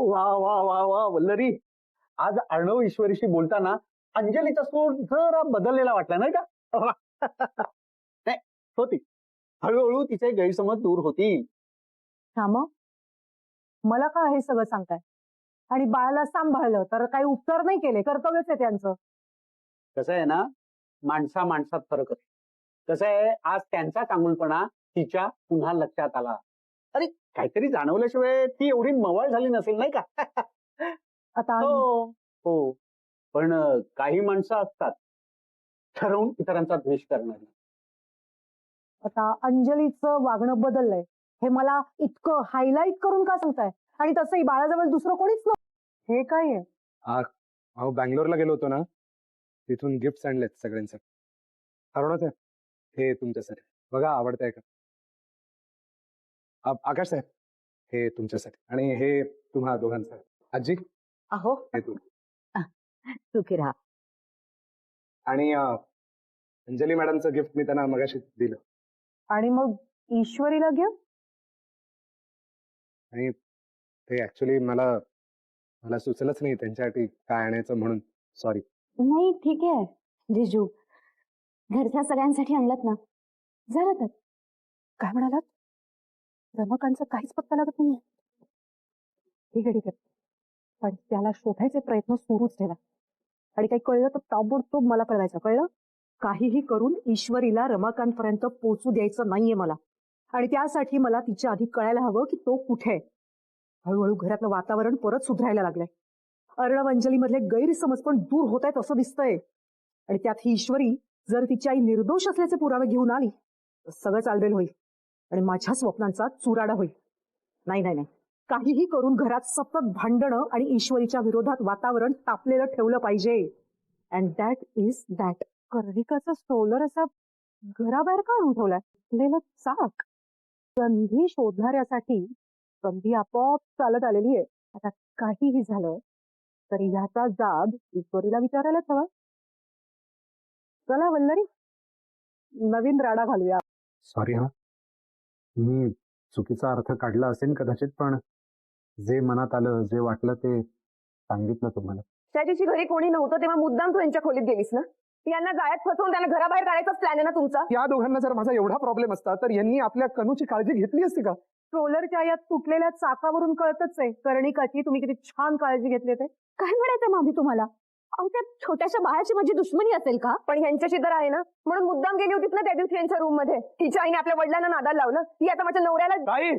वा वा वा वा वल्लरी, आज अर्णव ईश्वरीशी बोलताना अंजलीचा सूर जरा बदललेला वाटला नाही का? नाही होती, हळूहळू तिचे गैरसमज दूर होतील. श्याम, मला का हे सगळं सांगताय? आणि बाळाला सांभाळलं तर काही उपचार नाही केले, कर्तव्यच आहे त्यांचं. कसं आहे ना, माणसा माणसात फरक आहे. कसं आहे, आज त्यांचा चांगुलपणा तिच्या पुन्हा लक्षात आला. अरे काहीतरी जाणवल्याशिवाय ती एवढी मवाळ झाली नसेल नाही का? आता हो हो, पण काही माणसं असतात ठरवून इतरांचा द्वेष करणारी. आता अंजलीचं वागणं बदललंय हे मला इतकं हायलाइट करून का सांगताय? आणि तसंही बाळाजवळ दुसरं कोणीच नव्हतं. हे काय आहे? अहो बँगलोरला गेलो होतो ना, तिथून गिफ्ट आणलेत सगळ्यांसाठी. अरुणा साहेब, हे तुमच्यासाठी बघा, आवडतंय का? आकाश साहेब, हे तुमच्यासाठी, आणि हे तुम्हा दोघांसाठी. आजी, अहो हे तू. सुखी राहा. आणि अंजली मॅडमचं गिफ्ट मी त्यांना मगाशी दिलं. आणि मग ईश्वरीला घेऊ? आणि ते ऍक्च्युली मला सुचलंच नाही त्यांच्यासाठी काय आणायचं म्हणून. सॉरी. नाही ठीक आहे जिजू, घरच्या सगळ्यांसाठी आणलं ना, झालं तर. काय म्हणालात? रमकांचा काहीच पत्ता लागत नाहीये. ठीक आहे ठीक आहे, पण त्याला शोधायचे प्रयत्न सुरूच ठेवा. आणि काही कळलं तर ताबडतोब मला कळवायचं, कळलं? काहीही करून ईश्वरीला रमाकांत पर्यंत पोहोचू द्यायचं नाहीये मला. आणि त्यासाठी मला तिच्या आधी कळायला हवं की तो कुठे आहे. हळूहळू घरातलं वातावरण परत सुधारायला लागलंय. अर्णव अंजली मधले गैरसमज पण दूर होत आहेत असं दिसतंय. आणि त्यात ही ईश्वरी जर तिची आई निर्दोष असल्याचे पुरावे घेऊन आली तर सगळं चालबेल होईल आणि माझ्या स्वप्नांचा चुराडा होईल. नाही नाही नाही, काहीही करून घरात सतत भांडणं आणि ईश्वरीच्या विरोधात वातावरण तापलेलं ठेवलं पाहिजे. And that is that. कर्णिकाचा स्ट्रोलर असा घराबाहेर का आणून ठेवलाय? लेलं चाक. संधी शोधणाऱ्यासाठी संधी आपोआप चालत आलेली आहे. आता काहीही झालं तरी ह्याचा जाब ईश्वरीला विचारायलाच हवा. चला वल्लरी, नवीन राडा घालूया. सॉरी हा, मी चुकीचा अर्थ काढला असेल कदाचित, पण जे मनात आलं, जे वाटलं ते सांगितलं तुम्हाला. त्या दिवशी घरी कोणी नव्हतं तेव्हा मुद्दाम तू यांच्या खोलीत गेलीस ना? यांना जाळ्यात फसवून त्यांना घराबाहेर काढायचाच प्लॅन आहे ना तुमचा? या दोघांना जर माझा एवढा प्रॉब्लेम असता तर यांनी आपल्या कनूची काळजी घेतली असती का? ट्रोलरच्या यात तुटलेल्या चाकावरून कळतच आहे कर्णिकाची तुम्ही किती छान काळजी घेतली ते. काय म्हणायचं मामी तुम्हाला? अहो त्या छोट्याशा बाळाची माझी दुश्मनी असेल का? पण ह्यांच्याशी तर आहे ना, म्हणून मुद्दाम गेली होतीस ना त्या दिवशी यांच्या रूम मध्ये. तिच्या आईने आपल्या वडिलांना नादाला लावलं. ती आता माझ्या नवऱ्याला. ताई,